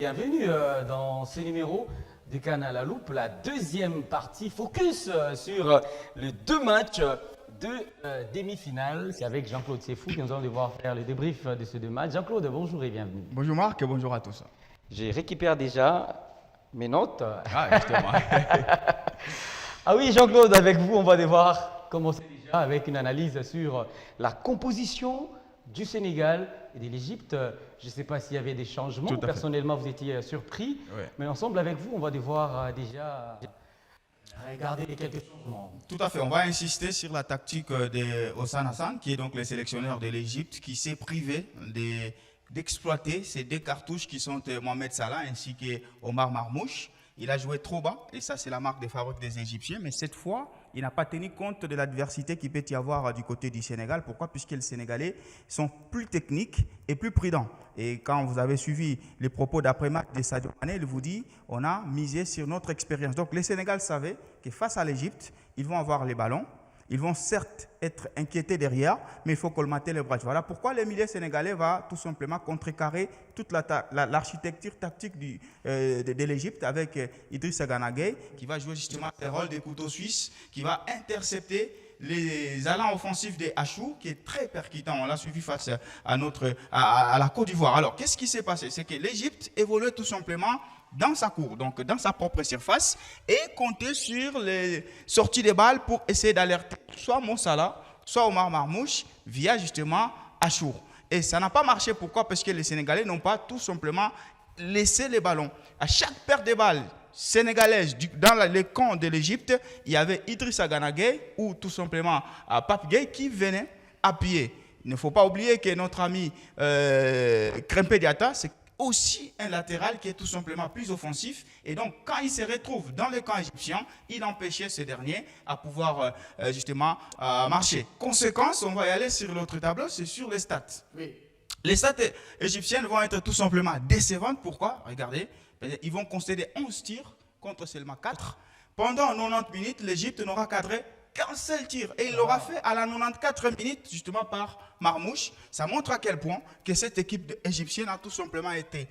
Bienvenue dans ce numéro du Canal à Loupe, la deuxième partie focus sur les deux matchs de demi-finale. C'est avec Jean-Claude Sefou que nous allons devoir faire le débrief de ces deux matchs. Jean-Claude, bonjour et bienvenue. Bonjour Marc et bonjour à tous. Je récupère déjà mes notes. Ah, justement. Ah oui, Jean-Claude, avec vous, on va devoir commencer déjà avec une analyse sur la composition du Sénégal et de l'Égypte. Je ne sais pas s'il y avait des changements. Personnellement, vous étiez surpris. Oui. Mais ensemble avec vous, on va devoir déjà regarder quelques changements. Tout à fait. On va insister sur la tactique de Ossan Hassan, qui est donc le sélectionneur de l'Égypte, qui s'est privé d'exploiter ces deux cartouches qui sont Mohamed Salah ainsi que Omar Marmouche. Il a joué trop bas et ça, c'est la marque de fabrique des Égyptiens. Mais cette fois, il n'a pas tenu compte de l'adversité qu'il peut y avoir du côté du Sénégal. Pourquoi? Puisque les Sénégalais sont plus techniques et plus prudents. Et quand vous avez suivi les propos d'après-match de Sadio Mané, il vous dit on a misé sur notre expérience. Donc, les Sénégal savaient que face à l'Égypte, ils vont avoir les ballons. Ils vont certes être inquiétés derrière, mais il faut colmater les brèches. Voilà pourquoi le milieu sénégalais va tout simplement contrecarrer toute l'architecture tactique de l'Égypte avec Idrissa Gana Gueye, qui va jouer justement le rôle des couteaux suisses, qui va intercepter les allants offensifs des Achou, qui est très percutant. On l'a suivi face à la Côte d'Ivoire. Alors, qu'est-ce qui s'est passé? C'est que l'Égypte évolue tout simplement dans sa cour, donc dans sa propre surface, et compter sur les sorties de balles pour essayer d'alerter soit Mossala, soit Omar Marmouche via justement Achour. Et ça n'a pas marché. Pourquoi? Parce que les Sénégalais n'ont pas tout simplement laissé les ballons. À chaque perte de balles sénégalaise dans les camps de l'Égypte, il y avait Idrissa Gana Gueye ou tout simplement Pape Gueye qui venait appuyer. Il ne faut pas oublier que notre ami Krempé Diatta, c'est aussi un latéral qui est tout simplement plus offensif. Et donc, quand il se retrouve dans le camp égyptien, il empêchait ce dernier à pouvoir justement marcher. Conséquence, on va y aller sur l'autre tableau, c'est sur les stats. Oui. Les stats égyptiennes vont être tout simplement décevantes. Pourquoi? Regardez, ils vont concéder 11 tirs contre seulement 4. Pendant 90 minutes, l'Égypte n'aura cadré qu'un seul tir. Et il l'aura fait à la 94e minute, justement par Marmouche. Ça montre à quel point que cette équipe égyptienne a tout simplement été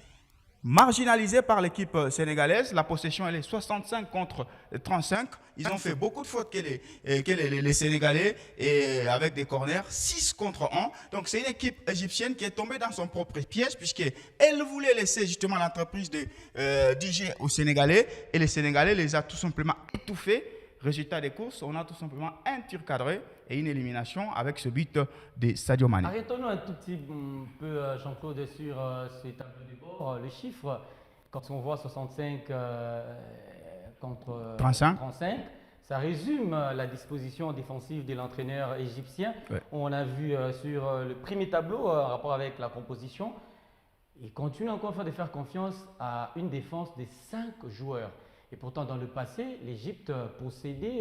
marginalisée par l'équipe sénégalaise. La possession, elle est 65 contre 35. Ils ont fait beaucoup de fautes que les Sénégalais, et avec des corners, 6 contre 1. Donc, c'est une équipe égyptienne qui est tombée dans son propre piège, puisqu'elle voulait laisser justement l'entreprise du jeu aux Sénégalais. Et les Sénégalais les a tout simplement étouffés. Résultat des courses, on a tout simplement un tir cadré et une élimination avec ce but de Sadio Mané. Arrêtons-nous un tout petit peu, Jean-Claude, sur ces tableaux de bord. Les chiffres, quand on voit 65 contre 35, ça résume la disposition défensive de l'entraîneur égyptien. Ouais. On a vu sur le premier tableau, en rapport avec la composition, il continue encore une fois de faire confiance à une défense de 5 joueurs. Et pourtant, dans le passé, l'Égypte possédait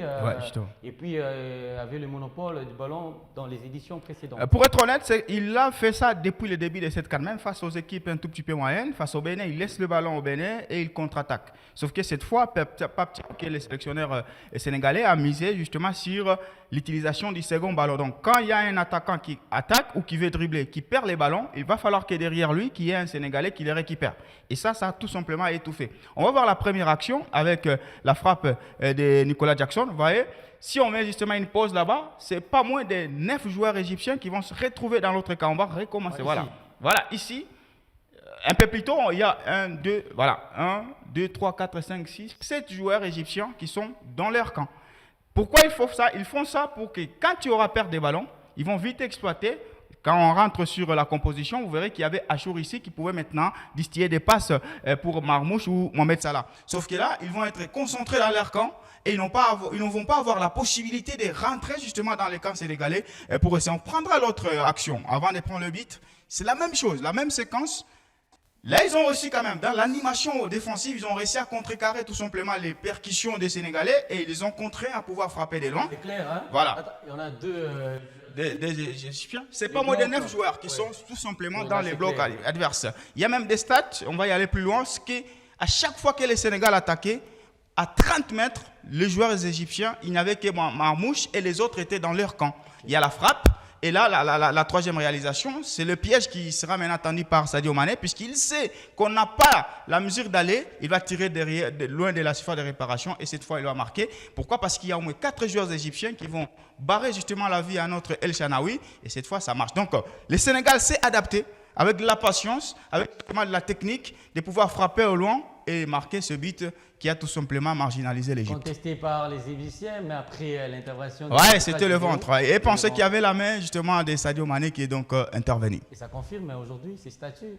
et puis avait le monopole du ballon dans les éditions précédentes. Pour être honnête, il a fait ça depuis le début de cette CAN, même face aux équipes un tout petit peu moyennes. Face au Bénin, il laisse le ballon au Bénin et il contre-attaque. Sauf que cette fois, que le sélectionneur sénégalais a misé justement sur l'utilisation du second ballon. Donc, quand il y a un attaquant qui attaque ou qui veut dribbler, qui perd les ballons, il va falloir que derrière lui, qu'il y ait un Sénégalais qui les récupère. Et ça a tout simplement étouffé. On va voir la première action avec la frappe de Nicolas Jackson. Vous voyez, si on met justement une pause là-bas, c'est pas moins de 9 joueurs égyptiens qui vont se retrouver dans l'autre camp. On va recommencer. Voilà, ici, un peu plus tôt, il y a 1, 2, 3, 4, 5, 6, 7 joueurs égyptiens qui sont dans leur camp. Pourquoi ils font ça? Ils font ça pour que quand tu auras perdu des ballons, ils vont vite exploiter. Quand on rentre sur la composition, vous verrez qu'il y avait Achour ici qui pouvait maintenant distiller des passes pour Marmouche ou Mohamed Salah. Sauf que là, ils vont être concentrés dans leur camp et ils ne vont pas avoir la possibilité de rentrer justement dans les camps sénégalais pour essayer. On prendra l'autre action avant de prendre le but. C'est la même chose, la même séquence. Là, ils ont réussi quand même, dans l'animation défensive, ils ont réussi à contrecarrer tout simplement les percussions des Sénégalais et ils les ont contraints à pouvoir frapper des loin. C'est clair, hein? Voilà. Attends, il y en a deux... Des Égyptiens. C'est pas moins de 9 joueurs qui sont tout simplement dans les blocs adverses. Il y a même des stats, on va y aller plus loin, ce qui à chaque fois que le Sénégal attaquait, à 30 mètres, les joueurs égyptiens, il n'y avait que Marmouche et les autres étaient dans leur camp. Il y a la frappe, Et là, la troisième réalisation, c'est le piège qui sera maintenant tendu par Sadio Mané, puisqu'il sait qu'on n'a pas la mesure d'aller, il va tirer loin de la surface de réparation et cette fois, il va marquer. Pourquoi? Parce qu'il y a au moins 4 joueurs égyptiens qui vont barrer justement la vie à notre El Shanaoui et cette fois, ça marche. Donc, le Sénégal s'est adapté avec de la patience, avec de la technique, de pouvoir frapper au loin et marquer ce but qui a tout simplement marginalisé l'Égypte. Contesté par les Égyptiens, mais après l'intervention... Ouais, c'était le ventre. Et pensait qu'il y avait la main justement de Sadio Mané qui est donc intervenu. Et ça confirme aujourd'hui ces statuts.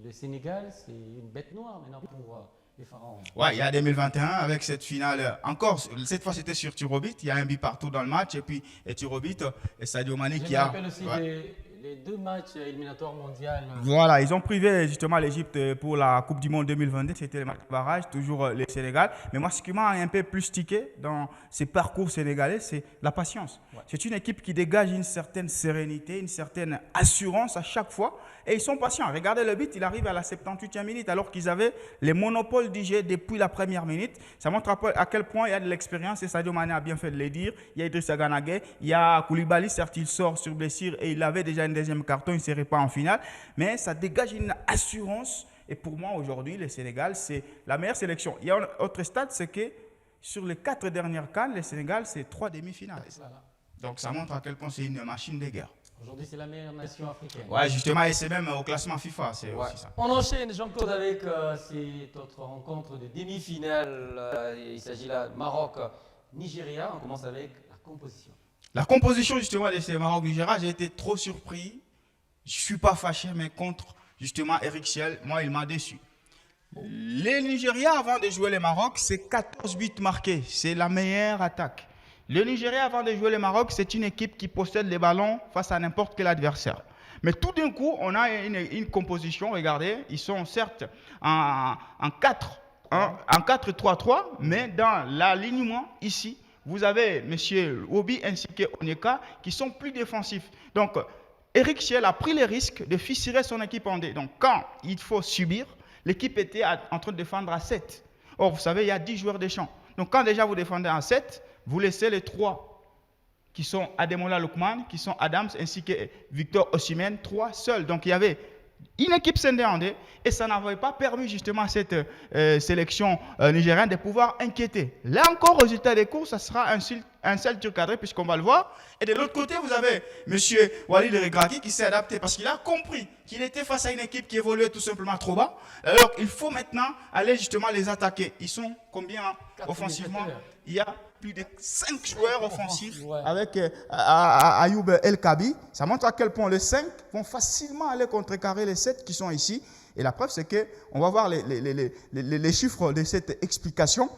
Le Sénégal, c'est une bête noire maintenant pour les Pharaons. Ouais, il y a 2021 avec cette finale. Encore, cette fois c'était sur Tirobit. Il y a un but partout dans le match et puis Tirobit et Sadio Mané qui a... Je me rappelle aussi les 2 matchs éliminatoires mondiaux. Voilà, ils ont privé justement l'Égypte pour la Coupe du Monde 2022. C'était le match de barrage, toujours le Sénégal. Mais moi, ce qui m'a un peu plus tiqué dans ces parcours sénégalais, c'est la patience. Ouais. C'est une équipe qui dégage une certaine sérénité, une certaine assurance à chaque fois. Et ils sont patients. Regardez le but, il arrive à la 78e minute alors qu'ils avaient les monopoles du jeu depuis la première minute. Ça montre à quel point il y a de l'expérience et Sadio Mané a bien fait de le dire. Il y a Idrissa Gana Gueye, il y a Koulibaly, certes il sort sur blessure et il avait déjà un deuxième carton, il ne serait pas en finale. Mais ça dégage une assurance et pour moi aujourd'hui le Sénégal c'est la meilleure sélection. Il y a un autre stade, c'est que sur les 4 dernières CAN, le Sénégal c'est 3 demi-finales. Voilà. Donc ça montre à quel point c'est une machine de guerre. Aujourd'hui, c'est la meilleure nation africaine. Ouais, justement, et c'est même au classement FIFA, c'est aussi ça. On enchaîne, Jean-Claude, avec cette autre rencontre de demi-finale. Il s'agit là de Maroc-Nigeria. On commence avec la composition. La composition, justement, de ces Maroc-Nigeria, j'ai été trop surpris. Je ne suis pas fâché, mais contre, justement, Eric Schiel, moi, il m'a déçu. Les Nigériens, avant de jouer le Maroc, c'est 14 buts marqués. C'est la meilleure attaque. Le Nigeria, avant de jouer le Maroc, c'est une équipe qui possède les ballons face à n'importe quel adversaire. Mais tout d'un coup, on a une composition, regardez, ils sont certes en 4-3-3, mais dans l'alignement ici, vous avez M. Obi ainsi que Onyeka qui sont plus défensifs. Donc, Eric Schiel a pris le risque de fissurer son équipe en deux. Donc, quand il faut subir, l'équipe était en train de défendre à 7. Or, vous savez, il y a 10 joueurs de champ. Donc, quand déjà vous défendez à 7, vous laissez les 3 qui sont Ademola Lookman, qui sont Adams, ainsi que Victor Osimhen, 3 seuls. Donc il y avait une équipe scindée en deux et ça n'avait pas permis justement à cette sélection nigérienne de pouvoir inquiéter. Là encore, résultat des courses, ça sera un seul tir cadré puisqu'on va le voir. Et de l'autre côté, vous avez M. Walid Regragui qui s'est adapté parce qu'il a compris qu'il était face à une équipe qui évoluait tout simplement trop bas. Alors il faut maintenant aller justement les attaquer. Ils sont combien offensivement? Il y a plus de 5 joueurs offensifs avec Ayoub El Kabi. Ça montre à quel point les 5 vont facilement aller contrecarrer les 7 qui sont ici. Et la preuve, c'est qu'on va voir les chiffres de cette explication.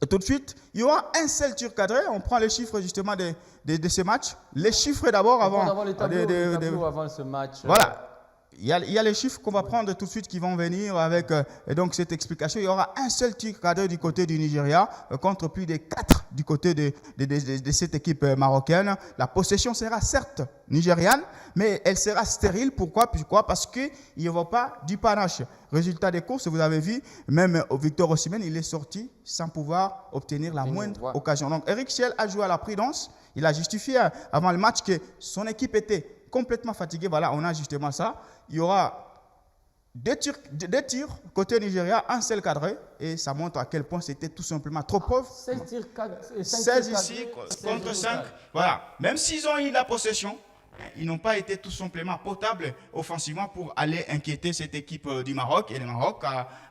Et tout de suite, il y aura un seul tir cadré. On prend les chiffres justement de ce match. Les chiffres d'abord avant. Les tableaux avant ce match. Voilà. Il y a les chiffres qu'on va prendre tout de suite qui vont venir avec et donc cette explication. Il y aura un seul tir cadré du côté du Nigeria contre plus de 4 du côté de cette équipe marocaine. La possession sera certes nigériane, mais elle sera stérile. Pourquoi? Parce qu'il n'y aura pas du panache. Résultat des courses, vous avez vu, même Victor Osimhen, il est sorti sans pouvoir obtenir la moindre occasion. Donc Eric Schiel a joué à la prudence. Il a justifié avant le match que son équipe était complètement fatigué. Voilà, on a justement ça. Il y aura 2 tirs côté Nigeria, un seul cadré. Et ça montre à quel point c'était tout simplement trop pauvre. 16 ici contre 5. Voilà. Même s'ils ont eu la possession, ils n'ont pas été tout simplement potables offensivement pour aller inquiéter cette équipe du Maroc. Et le Maroc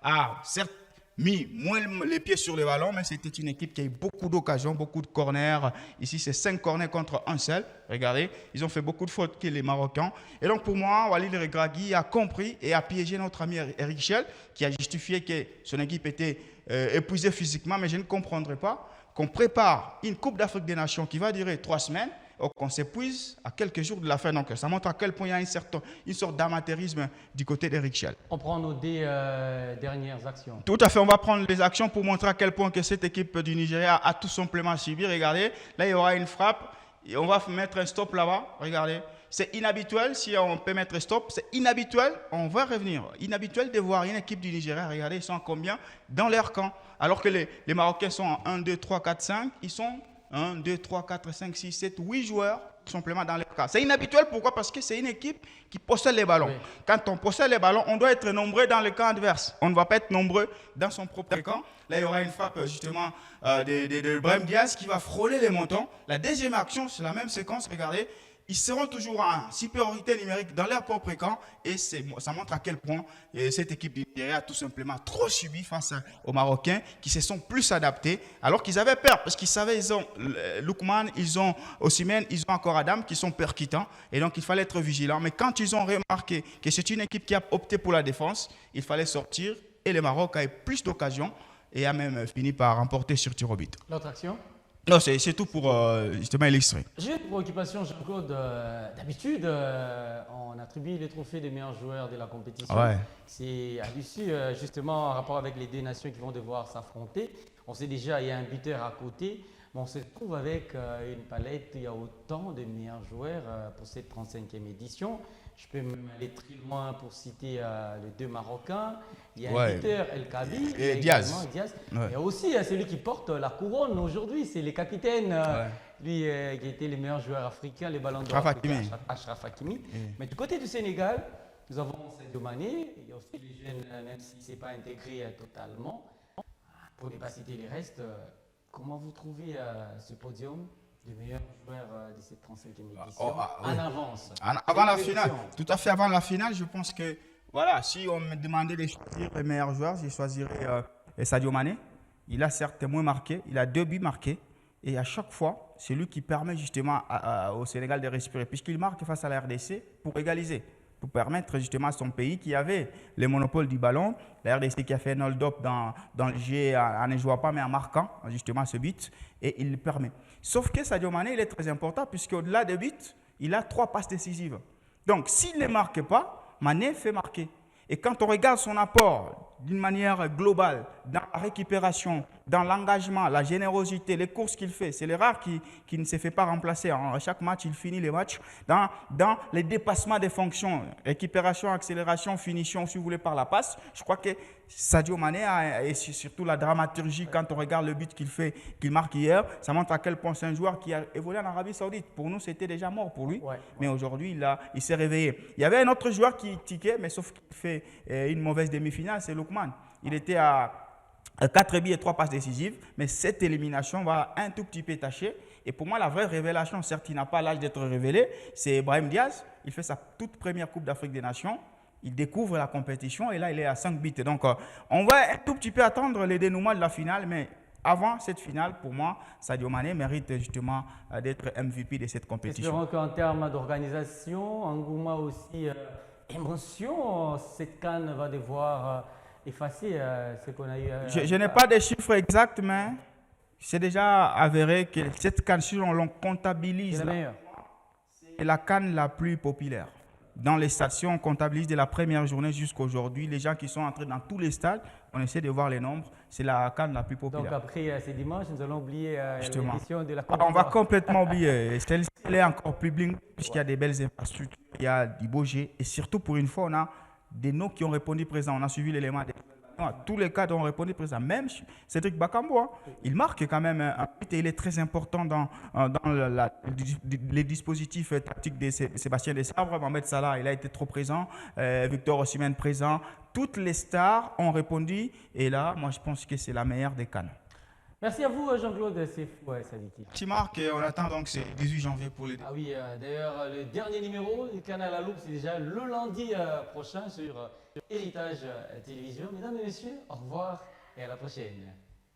a certes mis moins les pieds sur le ballon, mais c'était une équipe qui a eu beaucoup d'occasions, beaucoup de corners. Ici, c'est 5 corners contre un seul. Regardez, ils ont fait beaucoup de fautes que les Marocains. Et donc, pour moi, Walid Regragui a compris et a piégé notre ami Eric Schiel, qui a justifié que son équipe était épuisée physiquement, mais je ne comprendrais pas qu'on prépare une Coupe d'Afrique des Nations qui va durer 3 semaines, qu'on s'épuise à quelques jours de la fin. Donc, ça montre à quel point il y a une sorte d'amateurisme du côté d'Eric Schiel. On prend nos dernières actions. Tout à fait, on va prendre les actions pour montrer à quel point que cette équipe du Nigeria a tout simplement subi. Regardez, là, il y aura une frappe. Et on va mettre un stop là-bas. Regardez, c'est inhabituel. Si on peut mettre stop, c'est inhabituel. On va revenir. Inhabituel de voir une équipe du Nigeria. Regardez, ils sont à combien dans leur camp. Alors que les Marocains sont en 1, 2, 3, 4, 5. Ils sont 1, 2, 3, 4, 5, 6, 7, 8 joueurs tout simplement dans les cas. C'est inhabituel, pourquoi? Parce que c'est une équipe qui possède les ballons. Oui. Quand on possède les ballons, on doit être nombreux dans le camp adverse. On ne va pas être nombreux dans son propre camp. Là, il y aura une frappe justement de Brahim Diaz qui va frôler les montants. La deuxième action, c'est la même séquence, regardez. Ils seront toujours en supériorité numérique dans leur propre camp et ça montre à quel point cette équipe du Nigeria a tout simplement trop subi face aux Marocains qui se sont plus adaptés alors qu'ils avaient peur parce qu'ils savaient ils ont Lookman, ils ont Osimhen, ils ont encore Adam qui sont percutants et donc il fallait être vigilant. Mais quand ils ont remarqué que c'est une équipe qui a opté pour la défense, il fallait sortir et le Maroc a eu plus d'occasions et a même fini par remporter sur tir au but. L'autre action? Non, c'est tout pour justement illustrer. J'ai une préoccupation, Jean-Claude. D'habitude, on attribue les trophées des meilleurs joueurs de la compétition. Ouais. C'est à l'issue, justement, en rapport avec les deux nations qui vont devoir s'affronter. On sait déjà, il y a un buteur à côté. Mais on se trouve avec une palette, il y a autant de meilleurs joueurs pour cette 35e édition. Je peux même aller très loin pour citer les deux Marocains. Il y a un buteur, El Kabi, et Diaz. Ouais. Il y a aussi celui qui porte la couronne aujourd'hui, c'est le capitaine, lui qui était le meilleur joueur africain, les ballons d'or, Achraf Hakimi. Mais du côté du Sénégal, nous avons Sadio Mané, il y a aussi les jeunes, même si ce n'est pas intégré totalement. Pour ne pas citer les restes, comment vous trouvez ce podium des meilleurs joueurs de cette 35e édition en avance? Avant la finale, tout à fait avant la finale, je pense que voilà, si on me demandait de choisir les meilleurs joueurs, je choisirais Sadio Mané. Il a certes moins marqué, il a 2 buts marqués et à chaque fois, c'est lui qui permet justement au Sénégal de respirer puisqu'il marque face à la RDC pour égaliser, pour permettre justement à son pays qui avait le monopole du ballon, la RDC qui a fait un hold-up dans le jeu en ne jouant pas mais en marquant justement ce but et il le permet. Sauf que Sadio Mané, il est très important puisqu'au-delà des buts, il a 3 passes décisives. Donc s'il ne marque pas, Mané fait marquer. Et quand on regarde son apport d'une manière globale, dans la récupération, dans l'engagement, la générosité, les courses qu'il fait, c'est le rare qui ne se fait pas remplacer. À chaque match, il finit les matchs dans les dépassements des fonctions, récupération, accélération, finition, si vous voulez, par la passe. Je crois que Sadio Mané et surtout la dramaturgie, quand on regarde le but qu'il marque hier, ça montre à quel point c'est un joueur qui a évolué en Arabie Saoudite. Pour nous, c'était déjà mort pour lui. Mais aujourd'hui, il s'est réveillé. Il y avait un autre joueur qui tiquait, mais sauf qu'il fait une mauvaise demi-finale, c'est Lookman. Il était à 4 buts et 3 passes décisives, mais cette élimination va un tout petit peu tâcher. Et pour moi, la vraie révélation, certes, il n'a pas l'âge d'être révélé, c'est Brahim Diaz. Il fait sa toute première Coupe d'Afrique des Nations. Il découvre la compétition et là, il est à 5 buts. Donc, on va un tout petit peu attendre le dénouement de la finale, mais avant cette finale, pour moi, Sadio Mané mérite justement d'être MVP de cette compétition. Espérons qu'en termes d'organisation, engouement aussi, émotion, cette CAN va devoir effacer ce qu'on a eu. Je n'ai pas de chiffres exacts, mais c'est déjà avéré que cette CAN, si on comptabilise, c'est la CAN la plus populaire. Dans les stations, on comptabilise de la première journée jusqu'à aujourd'hui. Les gens qui sont entrés dans tous les stades, on essaie de voir les nombres. C'est la CAN la plus populaire. Donc après ce dimanche, nous allons oublier l'édition de la CAN. On va complètement oublier. Celle-ci est encore plus bling puisqu'il y a des belles infrastructures, il y a du beau jeu. Et surtout pour une fois, on a des noms qui ont répondu présent. On a suivi l'élément des... Tous les cadres ont répondu présent. Même Cédric Bakambu, il marque quand même un but et il est très important dans les dispositifs tactiques de Sébastien Desabre. Mohamed Salah, il a été trop présent. Victor Osimhen présent. Toutes les stars ont répondu et là, moi je pense que c'est la meilleure des CAN. Merci à vous, Jean-Claude. C'est fou, Sadiki. Petit Marc, on attend donc c'est 18 janvier pour les... Ah oui, d'ailleurs, le dernier numéro du Canal à Loup, c'est déjà le lundi prochain sur Héritage Télévision. Mesdames et messieurs, au revoir et à la prochaine.